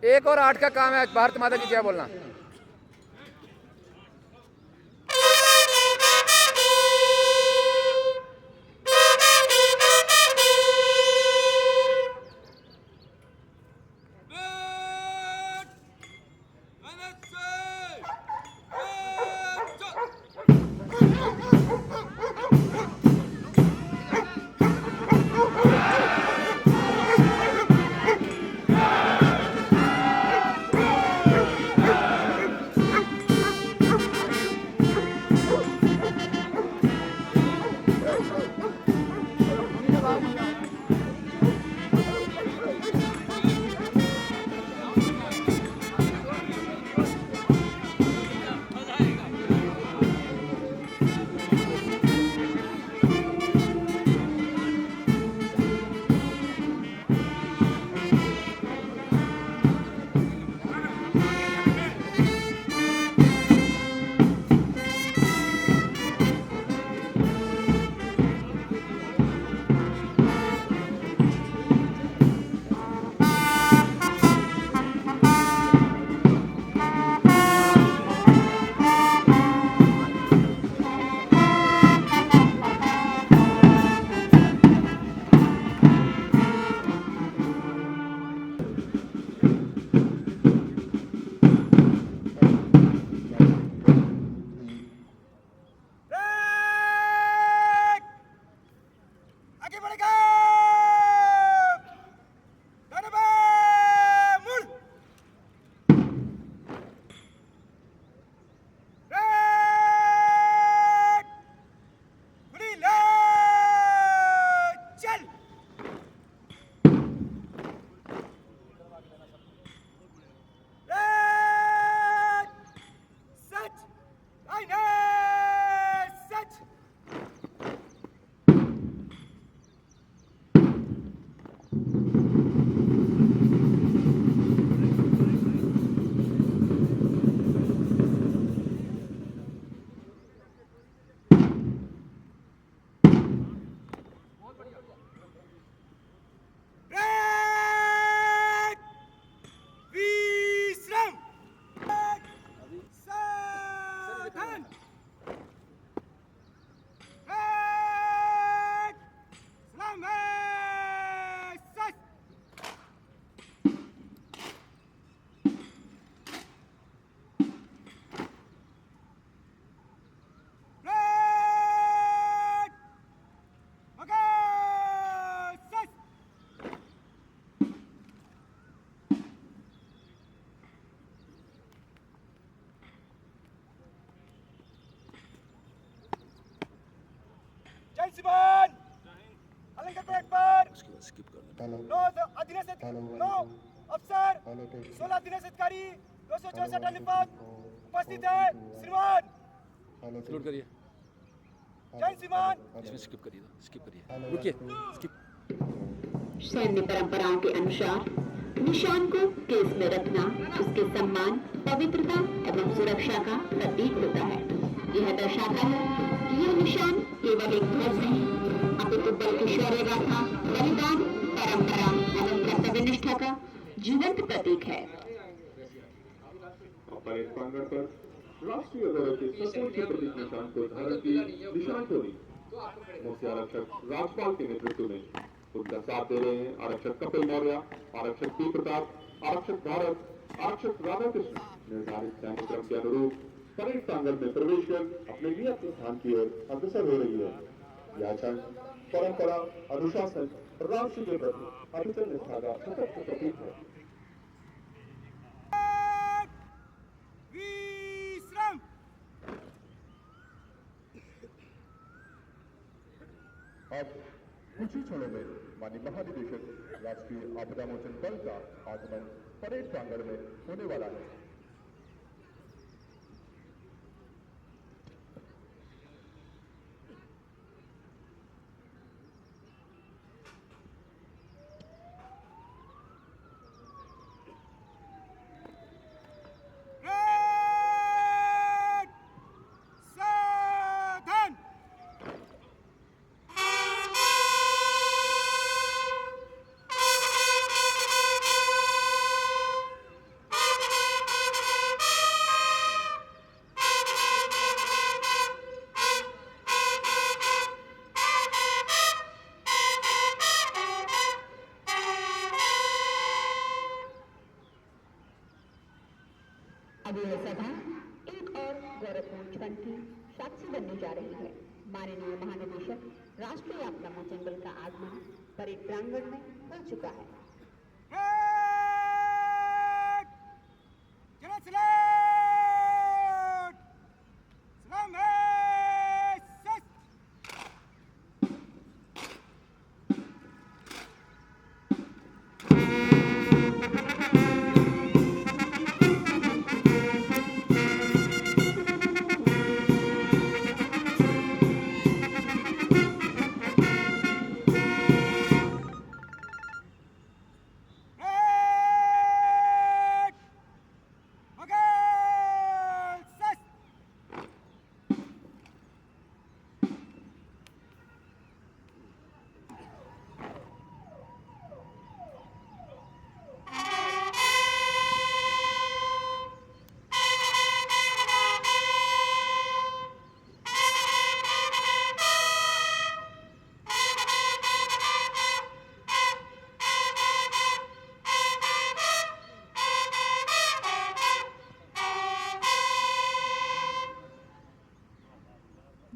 1 और 8 का काम है भारत माता की जय बोलना। सिमोन अलंकार परेड पर 9 अधिनियत 9 अफसर 16 अधिनियत अधिकारी 264 अनुपात उपस्थित है। श्रीमान सलूट करिए। जय सिमोन। इसमें स्किप करिए रुकिए स्किप। सैन्य परंपराओं के अनुसार निशान को केस में रखना उसके सम्मान, पवित्रता एवं सुरक्षा का प्रतीक होता है। यह दर्शाता है कि यह निशान केवल एक ध्वज नहीं अपितु बल्कि शौर्य गाथा, बलिदान, परंपरा एवं कर्तव्य निष्ठा का जीवंत प्रतीक है। परेड प्रांगण पर राष्ट्रीय गौरव के सर्वोच्च प्रतीक निशान को धारण की निशान टोली मुख्य आरक्षक राजपाल के नेतृत्व में उनका साथ दे रहे हैं आरक्षक कपिल मौर्य, आरक्षक पी प्रताप, आरक्षक भारत, आरक्षक राधाकृष्ण। निर्धारित सैन्य क्रम के अनुरूप परेड प्रांगण में प्रवेश कर अपने नियत स्थान की ओर अग्रसर हो रही है। यह क्षण परंपरा, अनुशासन, राष्ट्र के प्रति अविचल निष्ठा का सतत प्रतीक है। अब कुछ ही क्षणों में माननीय महानिदेशक राष्ट्रीय आपदा मोचन बल का आगमन परेड प्रांगण में होने वाला है। अब यह सभा एक और गौरवपूर्ण क्षण की साक्षी बनने जा रही है। माननीय महानिदेशक राष्ट्रीय आपदा मोचन बल का आगमन परेड प्रांगण में हो चुका है।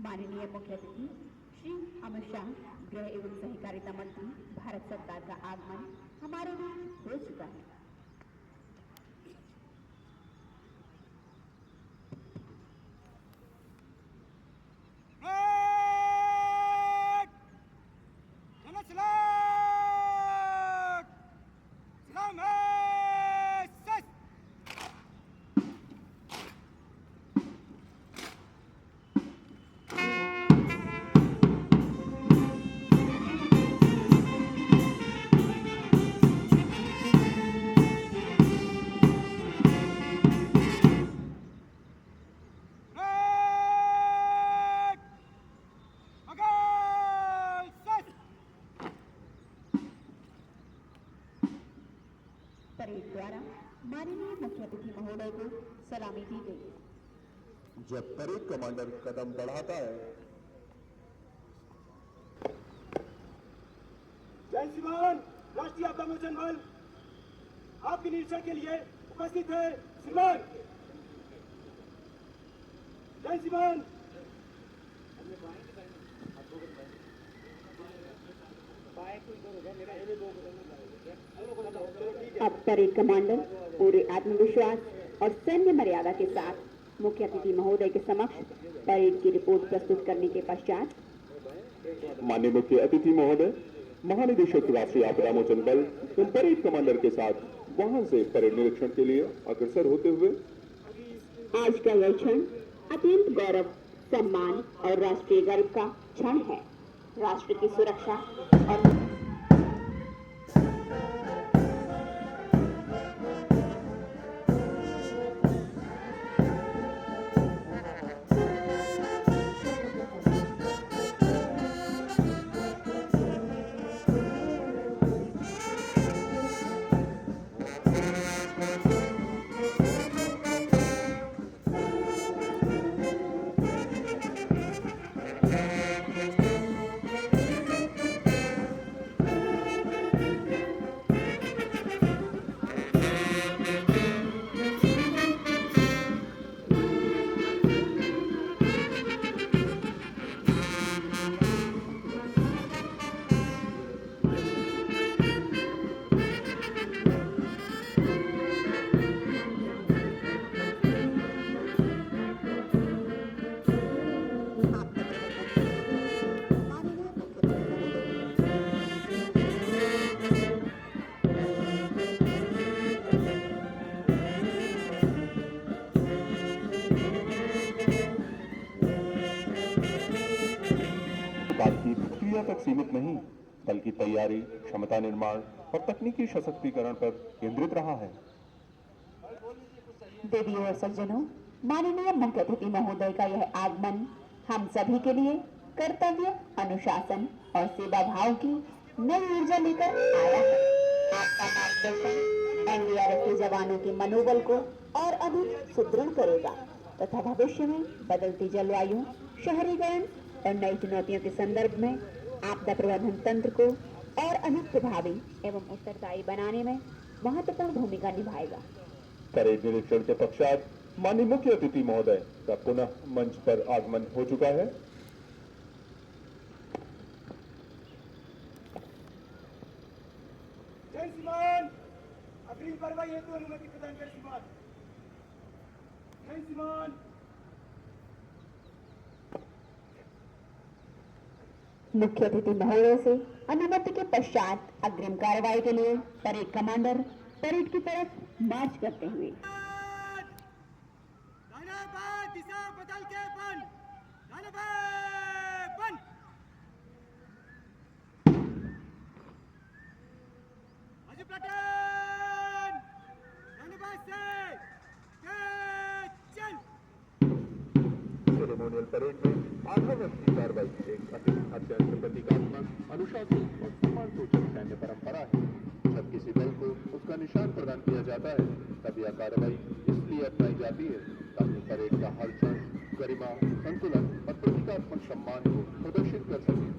माननीय मुख्य अतिथि श्री अमित शाह, गृह एवं सहकारिता मंत्री, भारत सरकार का आगमन हमारे बीच हो चुका है। परेड द्वारा माननीय मुख्य अतिथि महोदय को सलामी दी गई। जब परेड कमांडर कदम बढ़ाता है, जय श्रीमान राष्ट्रीय आपदा मोचन बल आपके निरीक्षण के लिए उपस्थित है। श्रीमान जय श्रीमान। अब परेड कमांडर पूरे आत्मविश्वास और सैन्य मर्यादा के साथ मुख्य अतिथि महोदय के समक्ष परेड की रिपोर्ट प्रस्तुत करने के पश्चात माननीय मुख्य अतिथि महोदय, महानिदेशक राष्ट्रीय आपदा मोचन बल एवं परेड कमांडर के साथ वहां से परेड निरीक्षण के लिए अग्रसर होते हुए आज का यह क्षण अत्यंत गौरव, सम्मान और राष्ट्रीय गर्व का क्षण है। राष्ट्र की सुरक्षा और बातचीत क्रिया तक सीमित नहीं, बल्कि तैयारी, क्षमता निर्माण और तकनीकी सशक्तिकरण पर केंद्रित रहा है। देवियों और सज्जनों, माननीय मुख्य अतिथि महोदय का यह आगमन हम सभी के लिए कर्तव्य, अनुशासन और सेवा भाव की नई ऊर्जा लेकर आया है। आपका मार्गदर्शन एनडीआरएफ के जवानों के मनोबल को और अधिक सुदृढ़ करेगा तथा भविष्य में बदलती जलवायु, शहरीकरण और नई चुनौतियों के संदर्भ में आपदा प्रबंधन तंत्र को और अधिक प्रभावी एवं उत्तरदायी बनाने में महत्वपूर्ण भूमिका निभाएगा। परेड निरीक्षण के पश्चात माननीय मुख्य अतिथि महोदय का पुनः मंच पर आगमन हो चुका है। जय श्रीमान अग्रिम कार्रवाई हेतु अनुमति प्रदान करें श्रीमान। जय श्रीमान। मुख्य अतिथि महोदय से अनुमति के पश्चात अग्रिम कार्रवाई के लिए परेड कमांडर परेड की तरफ मार्च करते हुए दिशा बदल के बंद। बंद। आजू प्लाटून चल। सेरेमोनियल परेड में आधा वर्ष की कार्रवाई एक अत्यंत प्रतीकात्मक, अनुशासित और सम्मान सूचक सैन्य परंपरा है। जब किसी दल को उसका निशान प्रदान किया जाता है तब यह कार्रवाई इसलिए अपनाई जाती है ताकि परेड का हर क्षण गरिमा, संतुलन और प्रतीकात्मक सम्मान को प्रदर्शित कर सके।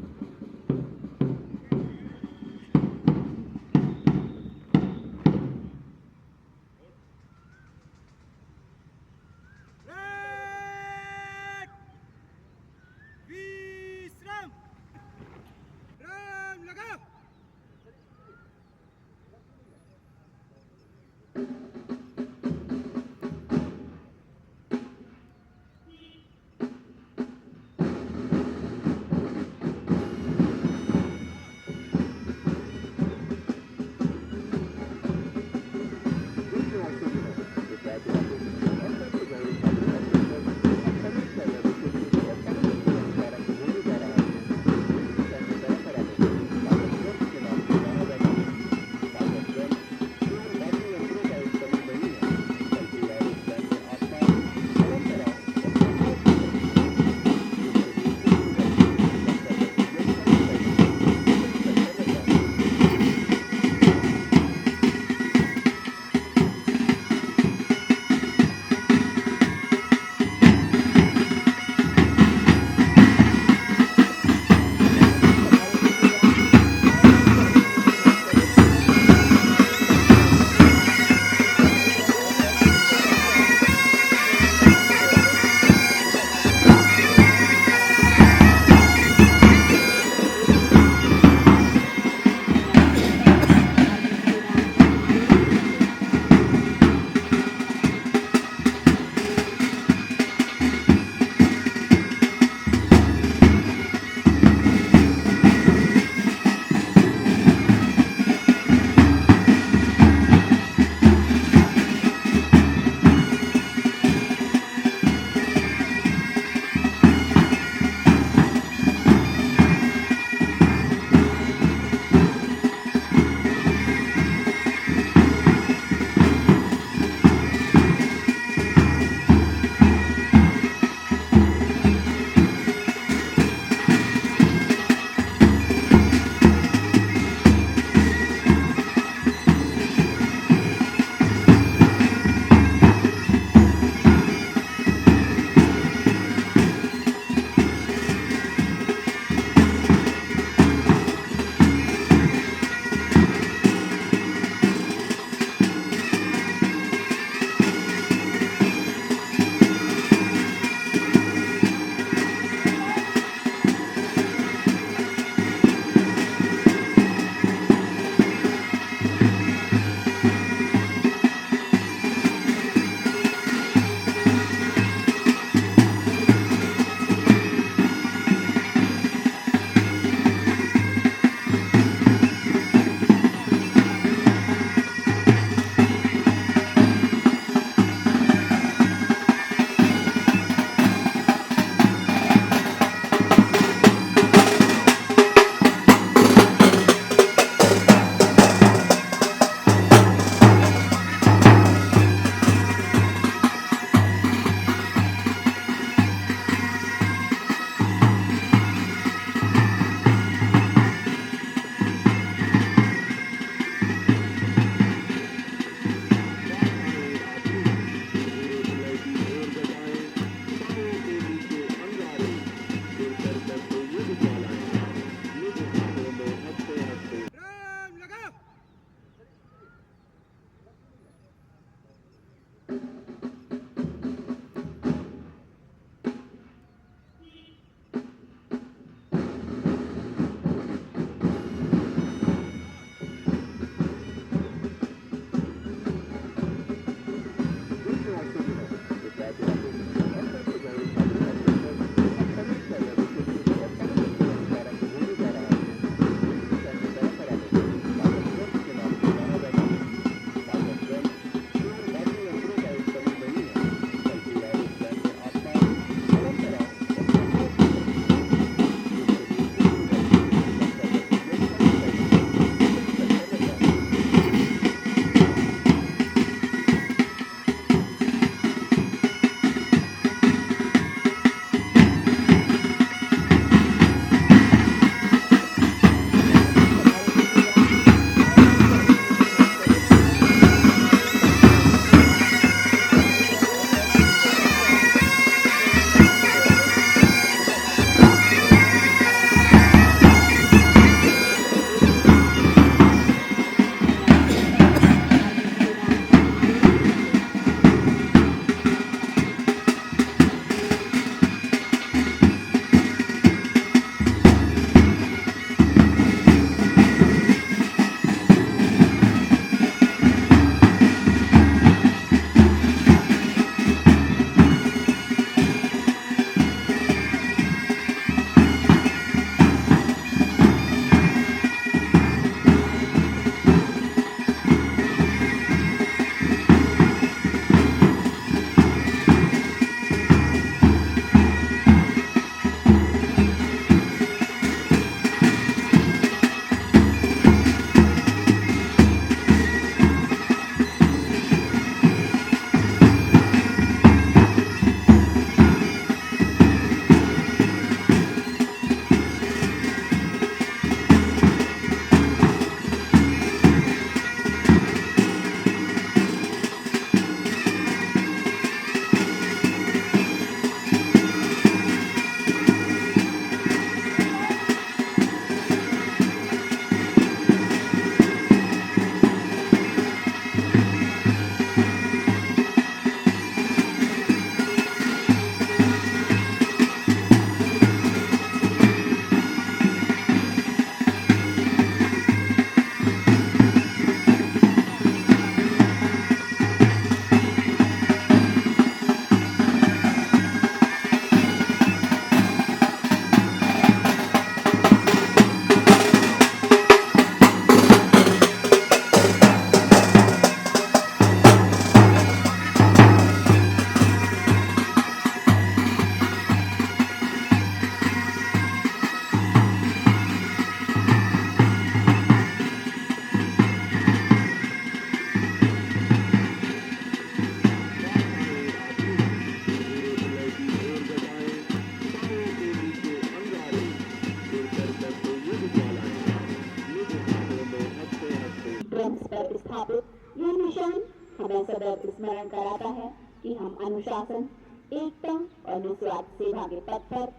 हमें सदैव स्मरण कराता है कि हम अनुशासन, एकता और निस्वार्थ सेवा के पथ पर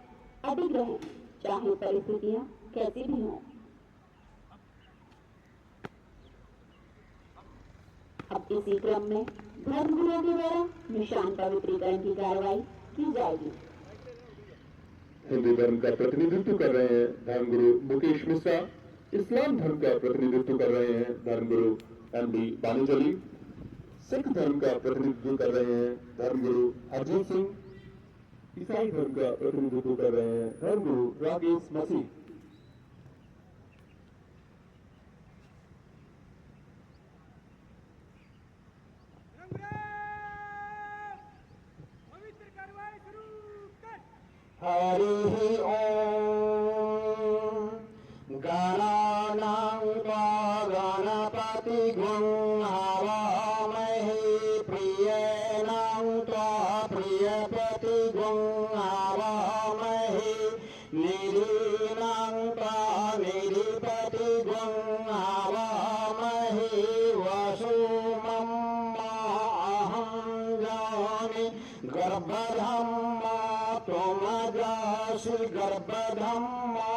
अडिग रहें, चाहे परिस्थितियां कैसी भी हों। अब इसी क्रम में धर्मगुरुओं के द्वारा निशान पवित्रीकरण की कार्रवाई की जाएगी। हिंदू धर्म का प्रतिनिधित्व कर रहे हैं धर्मगुरु मुकेश मिश्रा। इस्लाम धर्म का प्रतिनिधित्व कर रहे हैं धर्मगुरु MD बानिज अली। सिख धर्म का प्रतिनिधित्व कर रहे हैं धर्मगुरु हरजीत सिंह। ईसाई धर्म का प्रतिनिधित्व कर रहे हैं धर्मगुरु राकेश मसीह। हरि ओम गणानां गणपति हवामहे प्रियेणां प्रियपति हवामहे निरीणां निरीपति हवामहे वसुमं अहं जाने गर्भधम्मा तुमजासि गर्भधम्मा।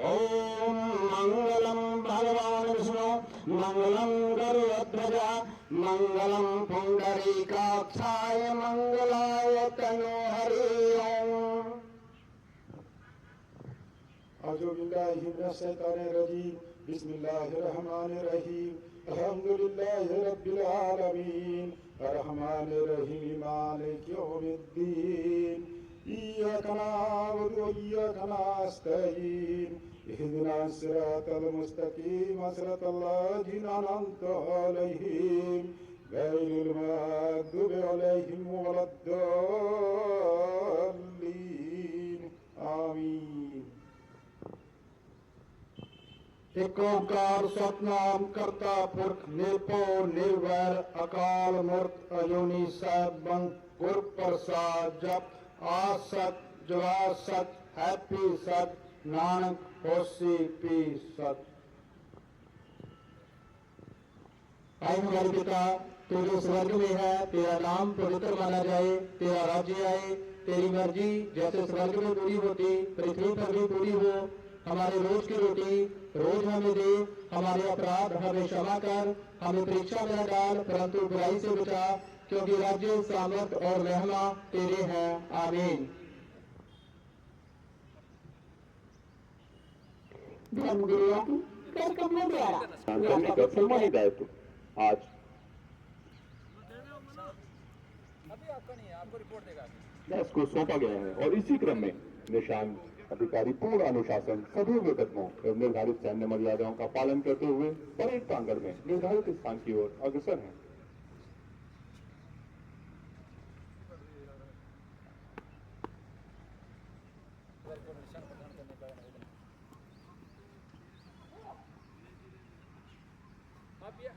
ओम मंगलम भगवान विष्णु मंगलम गरुड़ध्वजा मंगलम पुंडरीकाक्षाय मंगलाय तनो हरि ओम। अज़ुबिल्लाहिमिनश्शैतानिर्रजीम बिस्मिल्लाहिर्रहमानिर्रहीम अल्हम्दुलिल्लाहि रब्बिल आलमीन अर्रहमानिर्रहीम मालिकि यौमिद्दीन इय्याका नअबुदु व इय्याका नस्तईन इहदिनास सिरातल मुस्तकीम सिरातल लज़ीना अनअमता अलैहिम गैरिल मग़्दूबि अलैहिम वलद्दाल्लीन आमीन। एक ओंकार सतनाम करता पुरख निर्भय निर्वैर अकाल मूर्त अजूनी सैभं गुर प्रसाद जप आसत जगा सत हैप्पी सत नानक होसी पी सत। आए हमारे पिता तू जो स्वर्ग में है, तेरा नाम पवित्र माना जाए, तेरा राज्य आए, तेरी मर्जी जैसे स्वर्ग में पूरी होती पृथ्वी पर भी पूरी हो। हमारे रोज की रोटी रोज हमें दे, हमारे अपराध हमें क्षमा कर, हमें परीक्षा में न डाल परंतु बुराई से बचा, क्योंकि राज्य सामर्थ और महिमा तेरे हैं। आमीन। धर्मगुरुओं की कार्यक्रमों द्वारा करने का सम्मानित दायित्व आज देश को सौंपा गया है और इसी क्रम में निशान अधिकारी पूर्ण अनुशासन सदैव कदमों एवं निर्धारित सैन्य मर्यादाओं का पालन करते हुए परेड प्रांगण में निर्धारित स्थान की ओर अग्रसर हैं।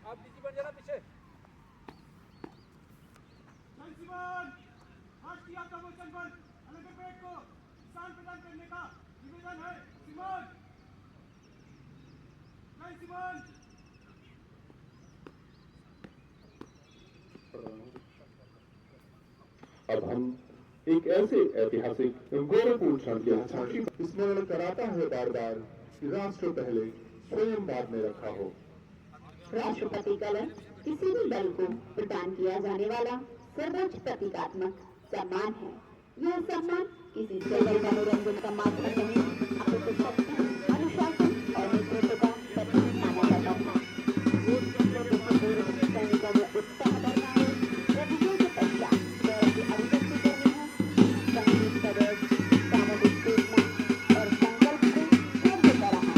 आप पीछे बढ़ जाना पीछे। राष्ट्रीय आपदा मोचन बल अलग पेड़ को स्थान प्रदान करने का निवेदन है। सिमोन जय सिमोन। अब हम एक ऐसे ऐतिहासिक गौरवपूर्ण क्षण के साक्षी स्मरण कराता है बार बार कि राष्ट्र पहले स्वयं बाद में रखा हो। राष्ट्रपति कलश किसी भी दल को प्रदान किया जाने वाला सर्वोच्च प्रतीकात्मक सम्मान है। यह सम्मान किसी केवल मनोरंजन का माध्यम नहीं, अपितु शक्ति, अनुशासन और नेतृत्व का प्रतीक माना जाता है। सैनिकों में उत्साह भरना है, विजय के पश्चात गौरव की अभिव्यक्ति करनी है, संगीत सदैव सामूहिक चेतना और संकल्प को व्यक्त कर रहा है।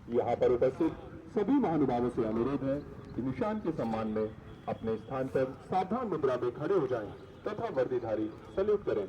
यहाँ पर उपस्थित सभी महानुभावों से अनुरोध है कि निशान के सम्मान में अपने स्थान पर सावधान मुद्रा में खड़े हो जाएं तथा वर्दीधारी सैल्यूट करें।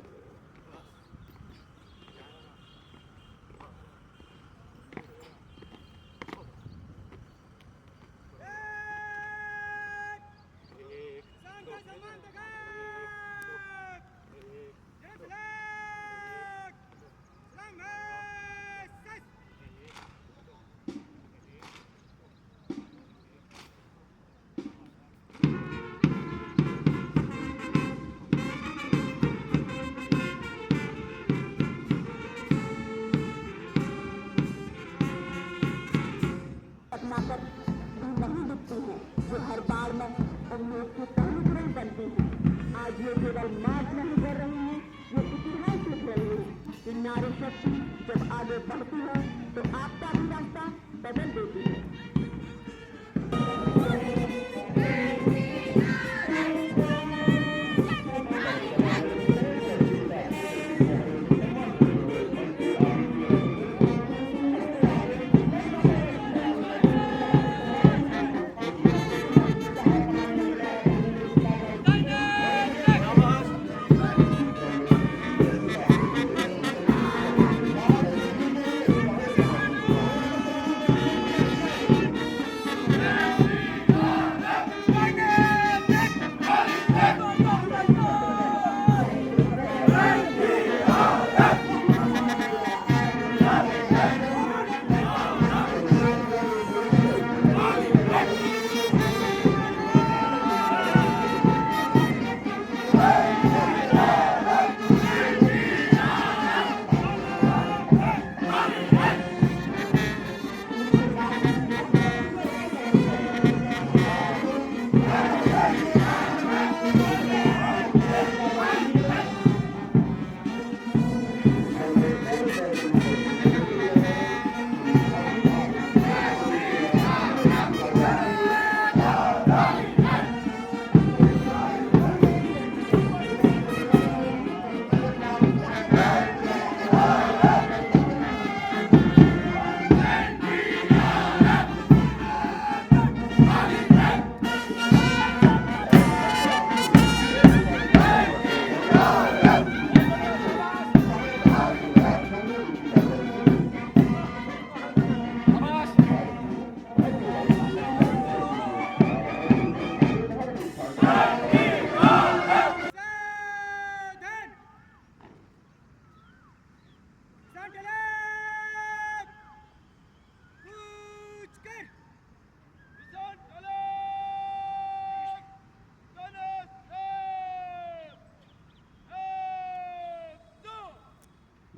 अपनापन नहीं दिखती हैं, जो हर बार में उम्मीद की पहली किरण बनती हैं। आज ये केवल मार्च नहीं कर रही हैं, ये इतिहास लिख रही हैं कि नारी शक्ति जब आगे बढ़ती है तो आपका भी रास्ता बदल देती है।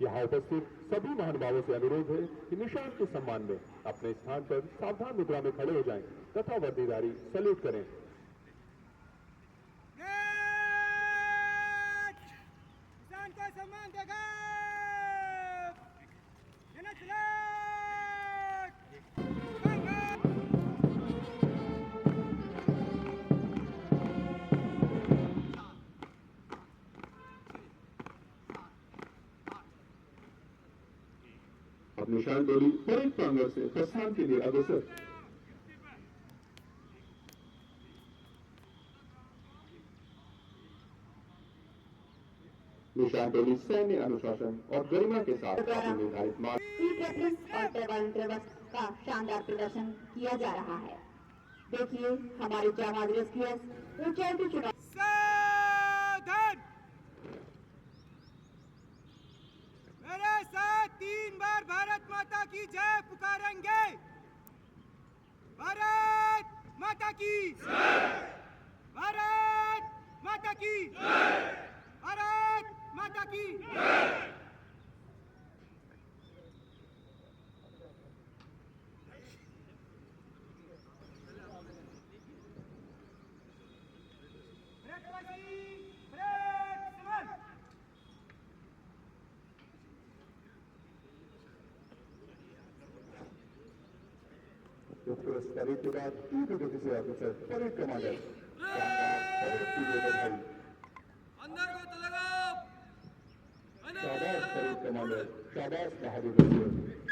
यहाँ उपस्थित सभी महानुभावों से अनुरोध है कि निशान के सम्मान में अपने स्थान पर सावधान मुद्रा में खड़े हो जाएं तथा वर्दीधारी सैल्यूट करें। किसान का सम्मान देगा। अब निशान टोली परेड प्रांगण से प्रस्थान के लिए अग्रसर। निशान टोली सैन्य अनुशासन और गरिमा के साथ अपने निर्धारित मार्ग और त्रिवर्ण का शानदार प्रदर्शन किया जा रहा है। देखिए हमारे जामा दिवस की ऊंचाई की चुनाव। मेरे साथ 3 बार भारत माता की जय पुकारेंगे। भारत माता की जय। भारत माता की जय। भारत माता की जय। परेड के बाद तीव्र गति से अग्रसर परेड कमांडर अंदर को लगाओ। शाबाश परेड कमांडर, शाबाश बहादुर बच्चे।